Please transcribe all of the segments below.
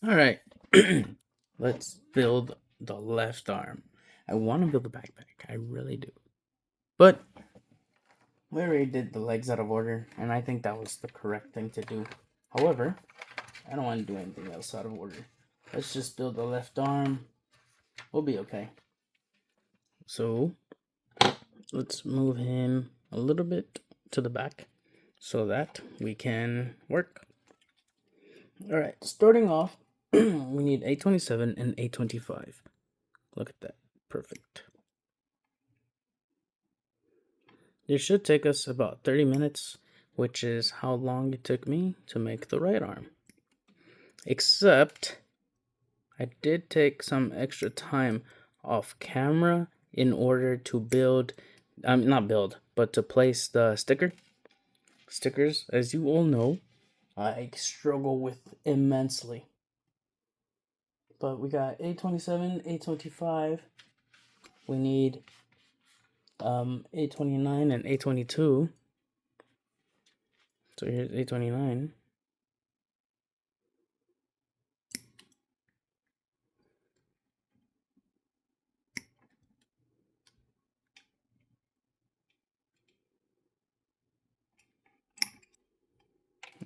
All right, let's build the left arm. I want to build the backpack. I really do. But we already did the legs out of order, and I think that was the correct thing to do. However, I don't want to do anything else out of order. Let's just build the left arm. We'll be okay. So, let's move him a little bit to the back so that we can work. All right, starting off, we need 827 and 825. Look at that. Perfect. This should take us about 30 minutes, which is how long it took me to make the right arm. Except, I did take some extra time off camera in order to build, not build, but to place the stickers. As you all know, I struggle with immensely. But we got 827, 825. We need 829 and 822. So here's 829.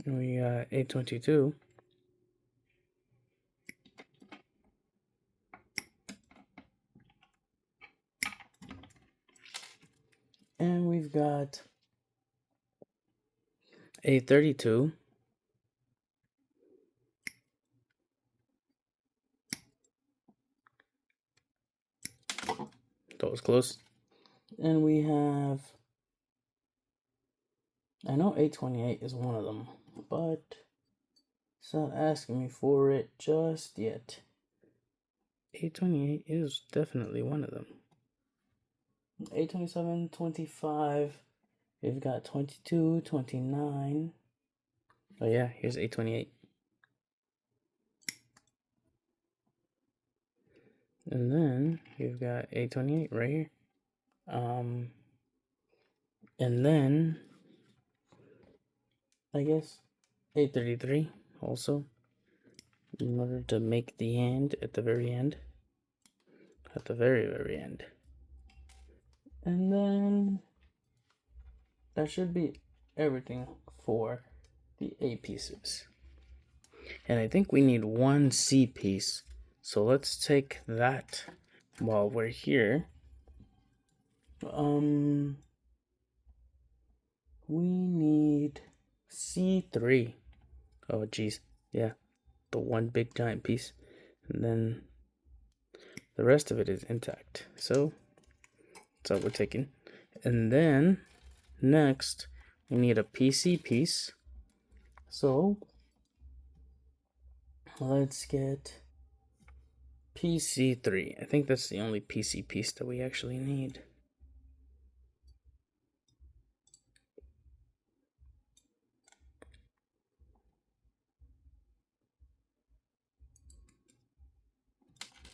And we got 822. And we've got 832. That was close. And we have, I know 828 is one of them, but it's not asking me for it just yet. 828 is definitely one of them. 827, 25. We've got 22, 29. Oh yeah, here's 828. And then you've got 828 right here. And then I guess 833 also, in order to make the hand at the very end. At the very, very end. And then that should be everything for the A pieces. And I think we need one C piece. So let's take that while we're here. We need C3. Oh, geez. Yeah. The one big giant piece. And then the rest of it is intact. So that's what we're taking. And then next, we need a PC piece. So let's get PC3. I think that's the only PC piece that we actually need.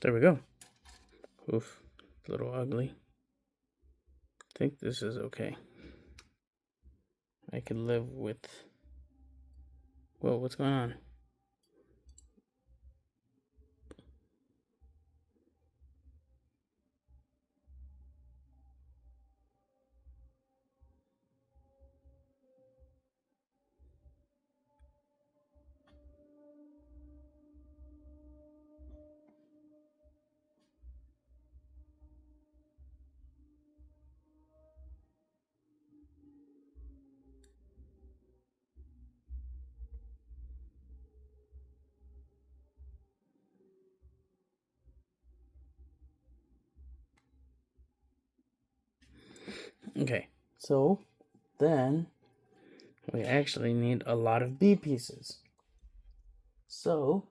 There we go. Oof, a little ugly. I think this is okay. I can live with... Whoa, what's going on? Okay, so then we actually need a lot of B pieces. So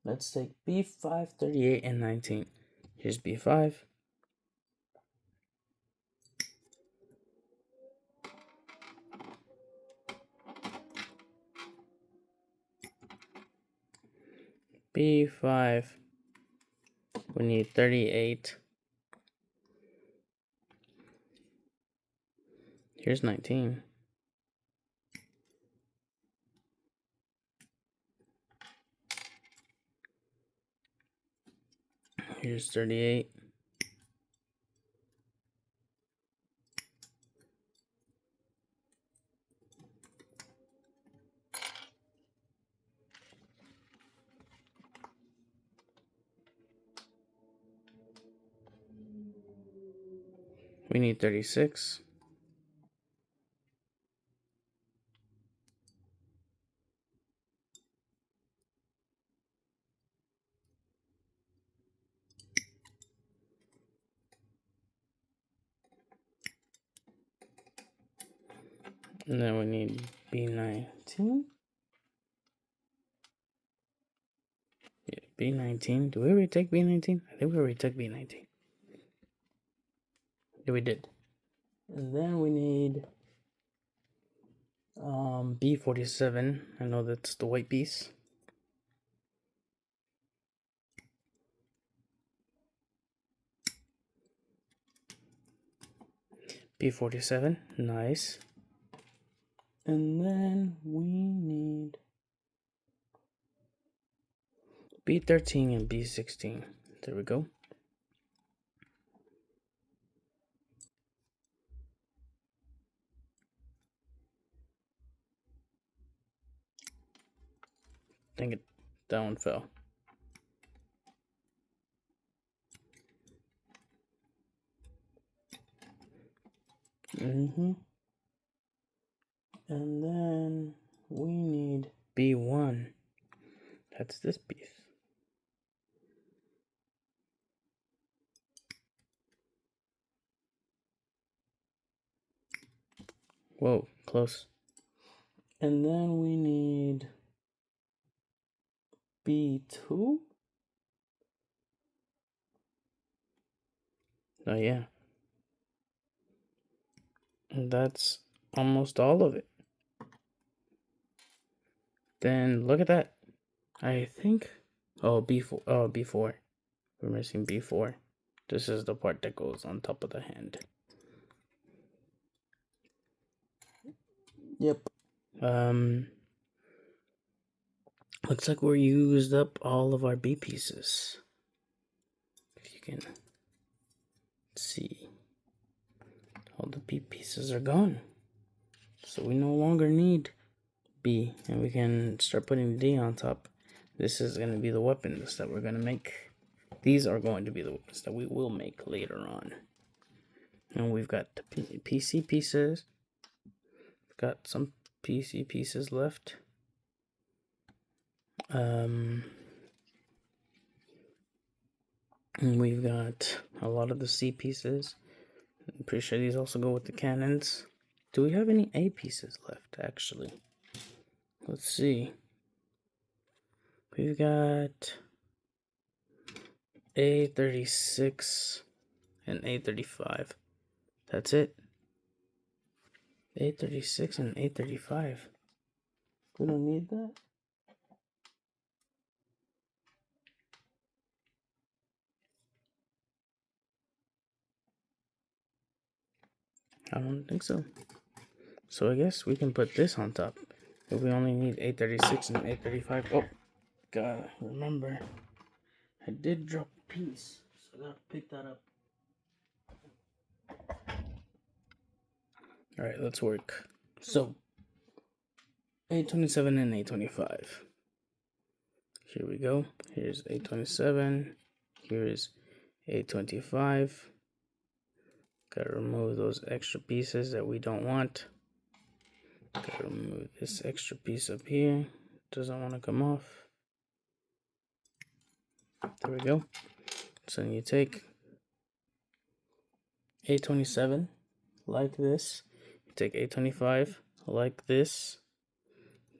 let's take B5, 38, and 19. Here's B5. B5. We need 38. Here's 19. Here's 38. We need 36. And then we need B19. Yeah, B19. Do we already take B19? I think we already took B19. Yeah, we did. And then we need B47. I know that's the white piece. B47. Nice. And then we need B13 and B16. There we go. Dang it, that one fell. And then we need B1. That's this piece. Whoa, close. And then we need B2. Oh yeah. And that's almost all of it. Then look at that. I think, oh, B4. Oh, B4. We're missing B4. This is the part that goes on top of the hand. Yep. Looks like we're used up all of our B pieces. If you can see, all the B pieces are gone. So we no longer need B, and we can start putting D on top. This is going to be the weapons that we're going to make. These are going to be the weapons that we will make later on. And we've got the PC pieces. We've got some PC pieces left. And we've got a lot of the C pieces. I'm pretty sure these also go with the cannons. Do we have any A pieces left, actually? Let's see. We've got A36 and A35. That's it. A36 and A35. We don't need that? I don't think so. So I guess we can put this on top. If we only need A36 and A35. Oh, gotta remember. I did drop a piece, so I gotta pick that up. Alright, let's work. So, A27 and A25. Here we go. Here's A27. Here is A25. Gotta remove those extra pieces that we don't want. Gotta remove this extra piece up here. Doesn't want to come off. There we go. So you take A27 like this. You take A25 like this.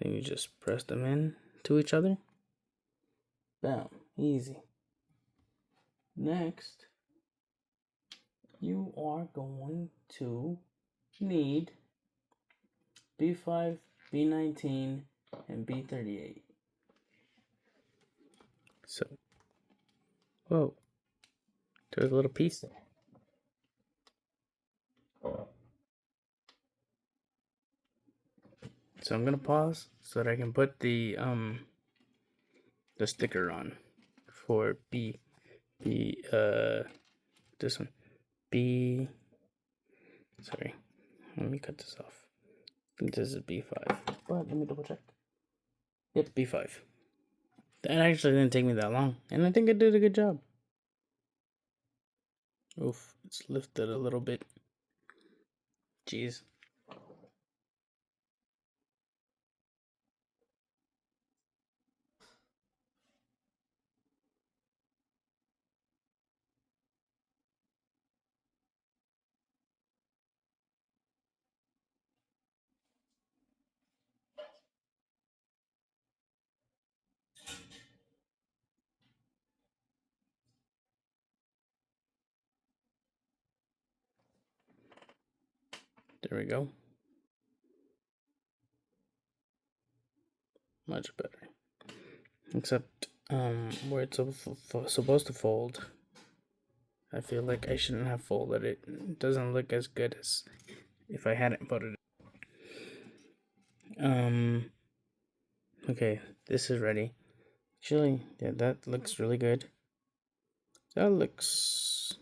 Then you just press them in to each other. Bam. Easy. Next, you are going to need B5, B19, and B38. So, whoa, there's a little piece there. So I'm gonna pause so that I can put the sticker on for B this one. B. Sorry, let me cut this off. I think this is B5, but let me double check. Yep, B5. That actually didn't take me that long, and I think I did a good job. Oof, it's lifted a little bit. Jeez. There we go. Much better. Except, where it's supposed to fold, I feel like I shouldn't have folded it. It doesn't look as good as if I hadn't put it. Okay, this is ready. Actually, yeah, that looks really good. That looks,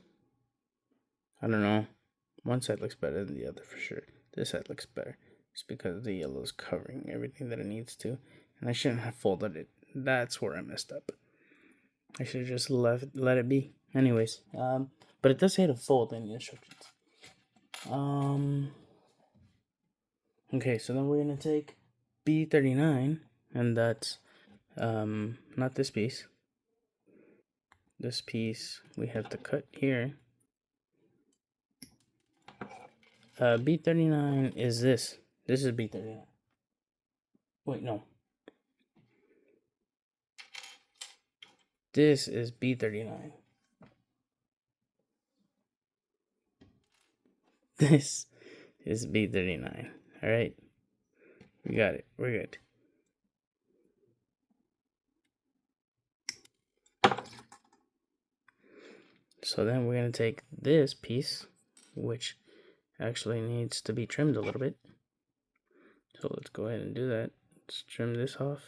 I don't know. One side looks better than the other for sure. This side looks better. It's because the yellow is covering everything that it needs to. And I shouldn't have folded it. That's where I messed up. I should have just let it be. Anyways, but it does say to fold in the instructions. Okay, so then we're gonna take B39, and that's not this piece. This piece we have to cut here. B39 is this. This is B39. Wait, no. This is B39. This is B39. Alright. We got it. We're good. So then we're going to take this piece, which actually needs to be trimmed a little bit. So let's go ahead and do that. Let's trim this off.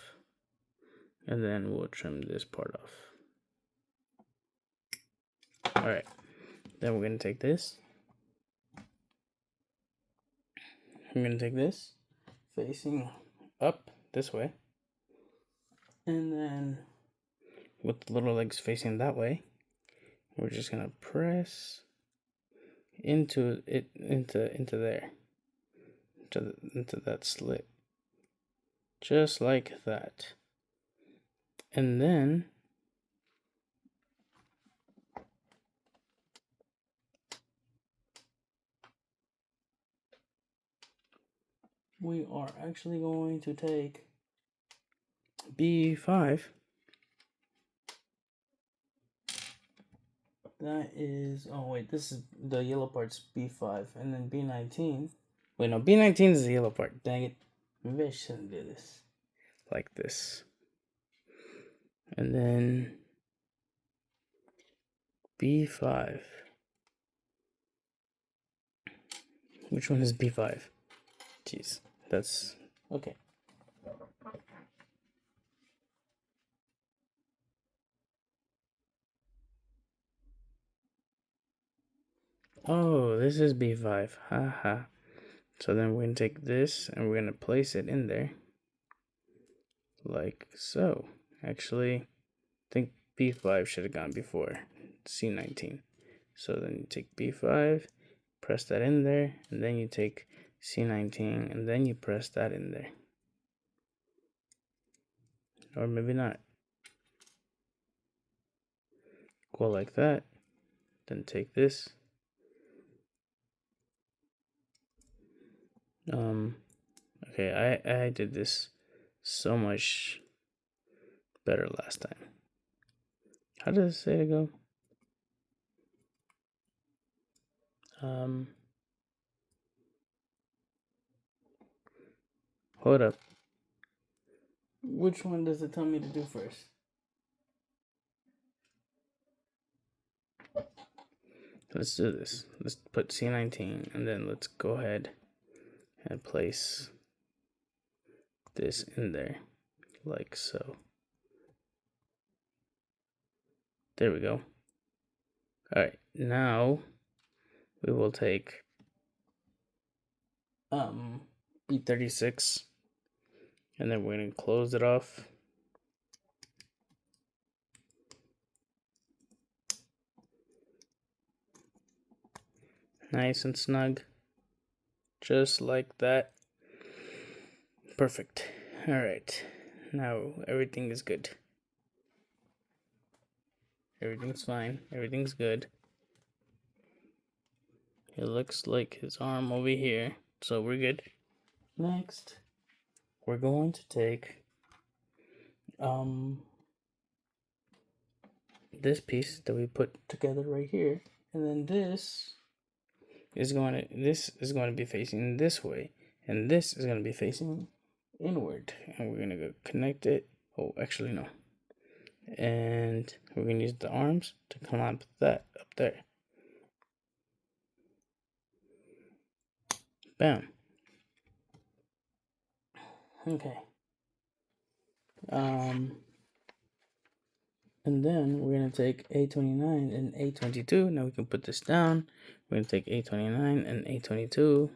And then we'll trim this part off. Alright. Then we're going to take this. I'm going to take this facing up this way. And then with the little legs facing that way, we're just going to press into it, into there. Into that slit. Just like that. And then we are actually going to take B5. That is, oh wait, this is the yellow part's B5, and then B19. Wait, no, B19 is the yellow part. Dang it. Maybe I shouldn't do this. Like this. And then B5. Which one is B5? Jeez, that's okay. Oh, this is B5. Haha. So then we're going to take this and we're going to place it in there. Like so. Actually, I think B5 should have gone before C19. So then you take B5, press that in there, and then you take C19, and then you press that in there. Or maybe not. Go like that. Then take this. Okay, I did this so much better last time. How does it say to go? Hold up. Which one does it tell me to do first? Let's do this. Let's put C19 and then let's go ahead and place this in there like so. There we go. Alright, now we will take B36 and then we're going to close it off. Nice and snug. Just like that. Perfect. Alright. Now everything is good. Everything's fine. Everything's good. It looks like his arm over here. So we're good. Next, we're going to take this piece that we put together right here, and then this is going to be facing this way, and this is going to be facing inward, and we're going to go connect it. Oh, actually no. And we're going to use the arms to clamp that up there. Bam. Okay. And then we're going to take A29 and A22. Now we can put this down. We're going to take A29 and A22.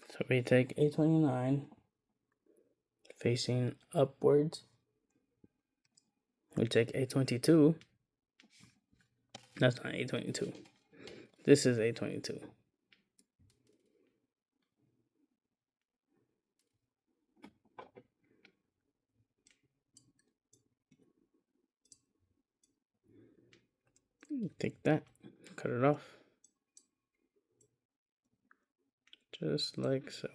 So we take A29 facing upwards. We take A22. That's not A22. This is A22. Take that, cut it off. Just like so.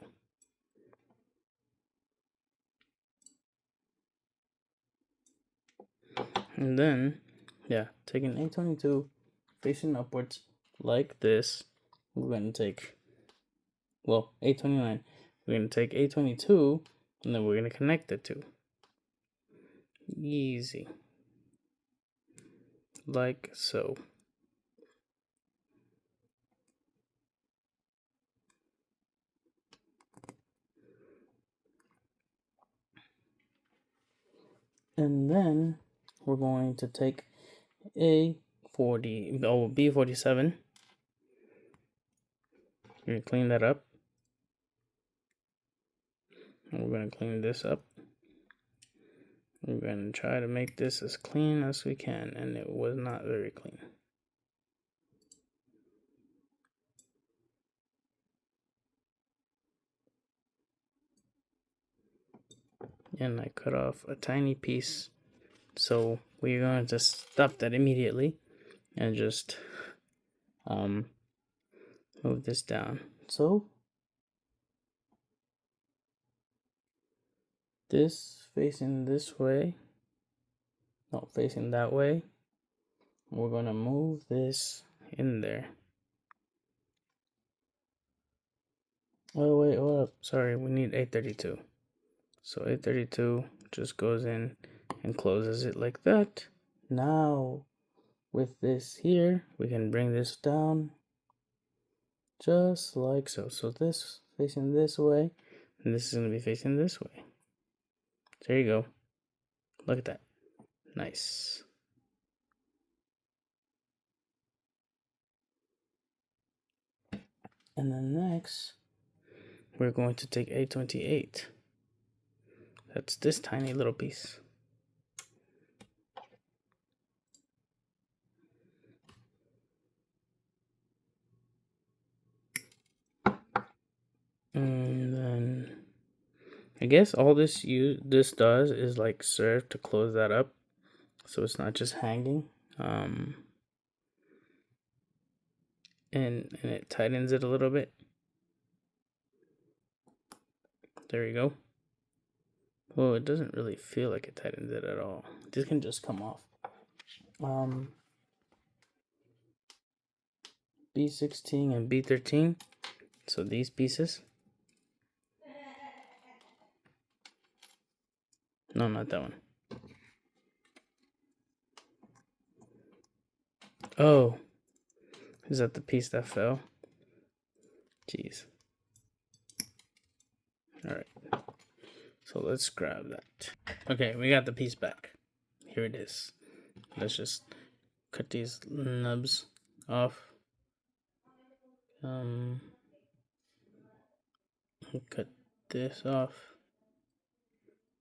And then, yeah, taking A22 facing upwards like this, we're going to take, well, A29. We're going to take A22 and then we're going to connect the two. Easy. Like so. And then we're going to take B47. We're going to clean that up. And we're going to clean this up. We're going to try to make this as clean as we can, and it was not very clean. And I cut off a tiny piece, so we're going to stop that immediately and just move this down. So this facing this way, no, facing that way. We're going to move this in there. Oh wait, hold up, sorry, we need A32. So A32 just goes in and closes it like that. Now with this here, we can bring this down just like so. So this facing this way, and this is going to be facing this way. There you go. Look at that. Nice. And then next, we're going to take A28. That's this tiny little piece. And then I guess all this does is like serve to close that up, so it's not just hanging. And it tightens it a little bit. There you go. Well, it doesn't really feel like it tightens it at all. This can just come off. B16 and B13. So these pieces. No, not that one. Oh, is that the piece that fell? Jeez. Alright. So let's grab that. Okay, we got the piece back. Here it is. Let's just cut these nubs off. Cut this off.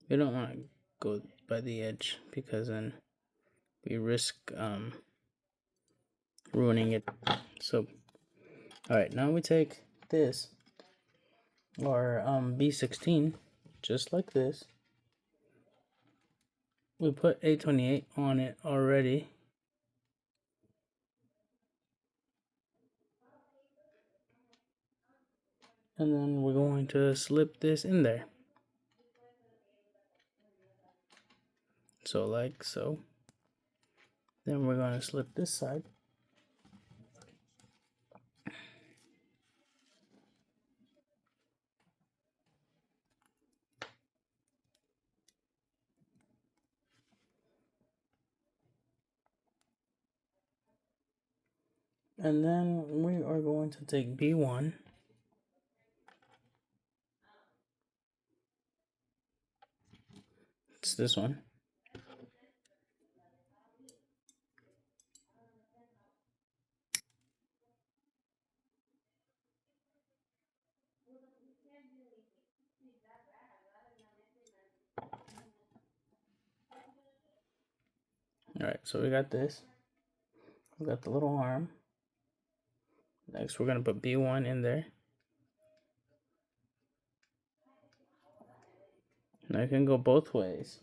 We don't want to go by the edge because then we risk ruining it. So, alright, now we take this, our B16, just like this. We put 828 on it already. And then we're going to slip this in there. So like so. Then we're going to slip this side. And then we are going to take B1. It's this one. Alright, so we got this. We got the little arm. Next, we're going to put B1 in there. Now it can go both ways.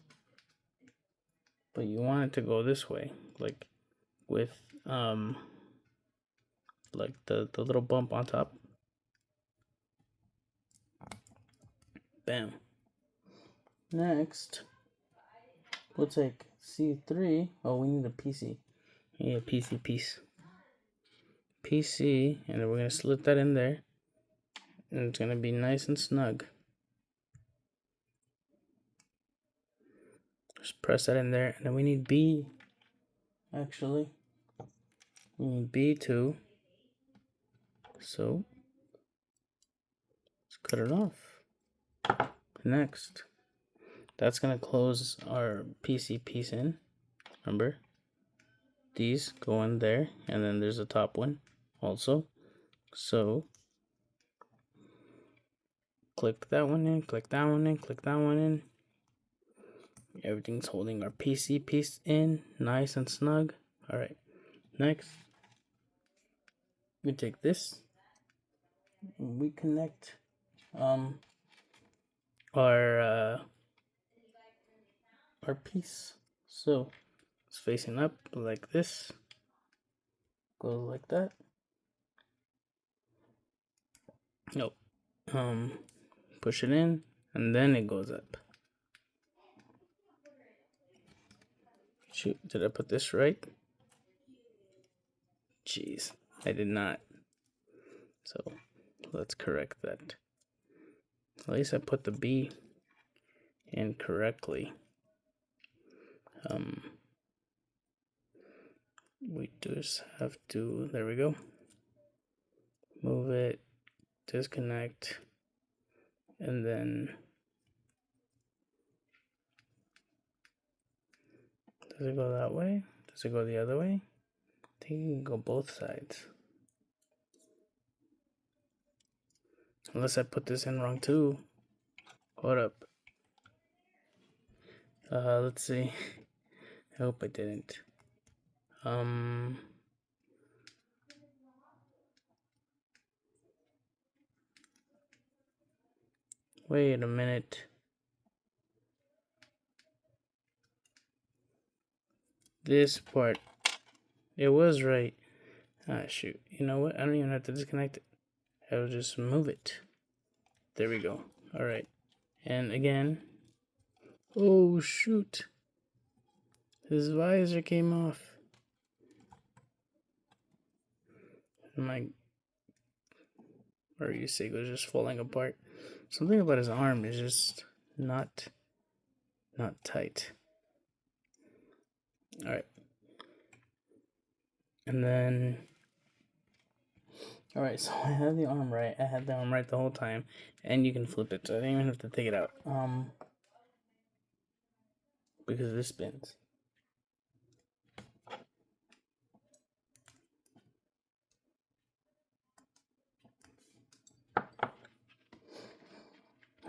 But you want it to go this way. Like with like the little bump on top. Bam. Next, we'll take C3. Oh, we need a PC. We need a PC piece. PC, and then we're going to slip that in there. And it's going to be nice and snug. Just press that in there. And then we need B. Actually, we need B2. So, let's cut it off. Next, that's going to close our PC piece in. Remember? These go in there. And then there's a top one also. So, click that one in, click that one in, click that one in. Everything's holding our PC piece in, nice and snug. Alright, next, we take this, and we connect our piece. So, it's facing up like this, goes like that. Nope. Push it in, and then it goes up. Shoot, did I put this right? Jeez, I did not. So, let's correct that. At least I put the B in correctly. We just have to, there we go. Move it, disconnect, and then does it go that way? Does it go the other way? I think you can go both sides. Unless I put this in wrong too. Hold up. Let's see. I hope I didn't. Wait a minute. this part. It was right. Ah, shoot. You know what? I don't even have to disconnect it. I'll just move it. There we go. Alright. And again. Oh, shoot. His visor came off. My Ryusei-Go is just falling apart. Something about his arm is just not tight. Alright. And then alright, so I had the arm right. I had the arm right the whole time. And you can flip it, so I didn't even have to take it out. Because this spins.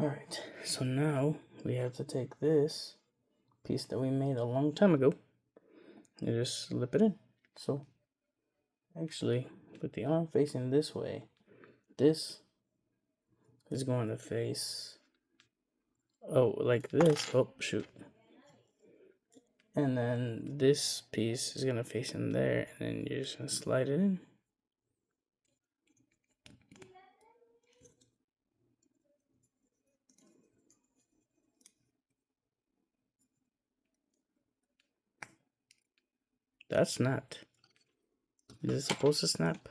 Alright, so now we have to take this piece that we made a long time ago and just slip it in. So, actually, with the arm facing this way, this is going to face, oh, like this. Oh, shoot. And then this piece is going to face in there, and then you're just going to slide it in. That snapped. Is it supposed to snap?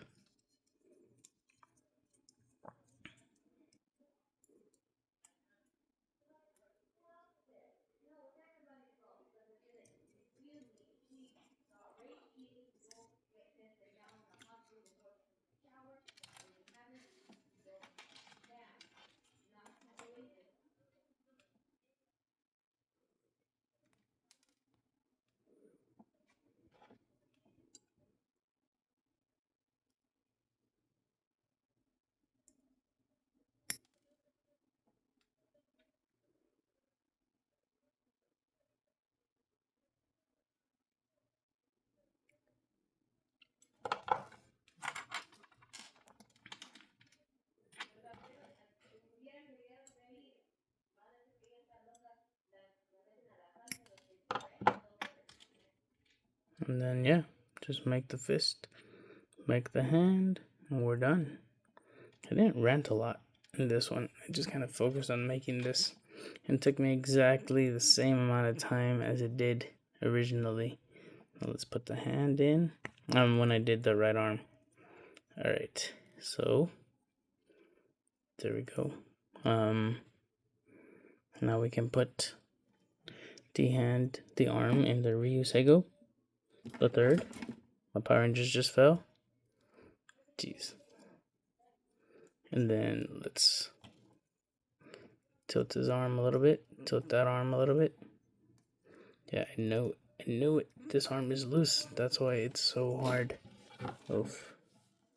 And then, yeah, just make the fist, make the hand, and we're done. I didn't rant a lot in this one. I just kind of focused on making this. And it took me exactly the same amount of time as it did originally. Now let's put the hand in. When I did the right arm. Alright, so there we go. Now we can put the arm in the Ryusei-Go III. My Power Rangers just fell. Jeez. And then let's tilt his arm a little bit. Tilt that arm a little bit. Yeah, I knew it. This arm is loose. That's why it's so hard. Oof.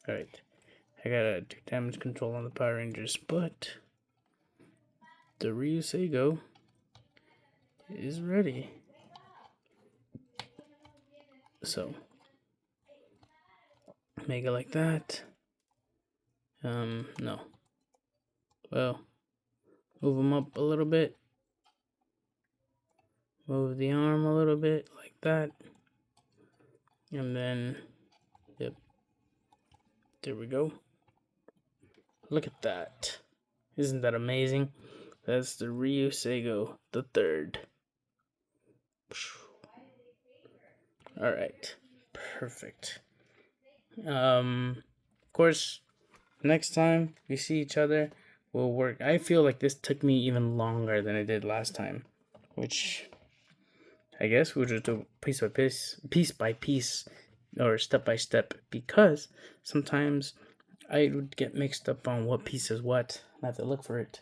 Alright. I gotta do damage control on the Power Rangers, but the Ryusei-Go is ready. So make it like that. No. Well, move them up a little bit. Move the arm a little bit like that. And then, yep. There we go. Look at that. Isn't that amazing? That's the Ryusei-Go III. Alright. Perfect. Of course, next time we see each other, we'll work. I feel like this took me even longer than it did last time, which I guess we'll just do piece by piece, or step by step, because sometimes I would get mixed up on what piece is what. I have to look for it.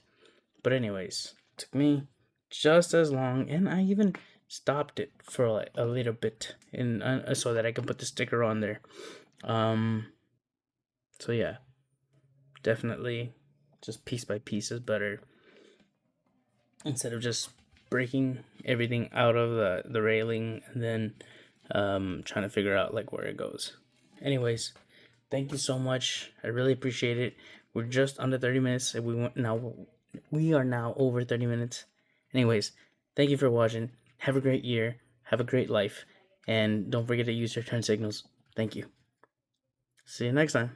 But anyways, it took me just as long, and I even stopped it for like a little bit in so that I can put the sticker on there. So yeah, definitely just piece by piece is better, instead of just breaking everything out of the railing and then trying to figure out like where it goes. Anyways, thank you so much. I really appreciate it. We're just under 30 minutes, and we are now over 30 minutes. Anyways, thank you for watching. Have a great year. Have a great life. And don't forget to use your turn signals. Thank you. See you next time.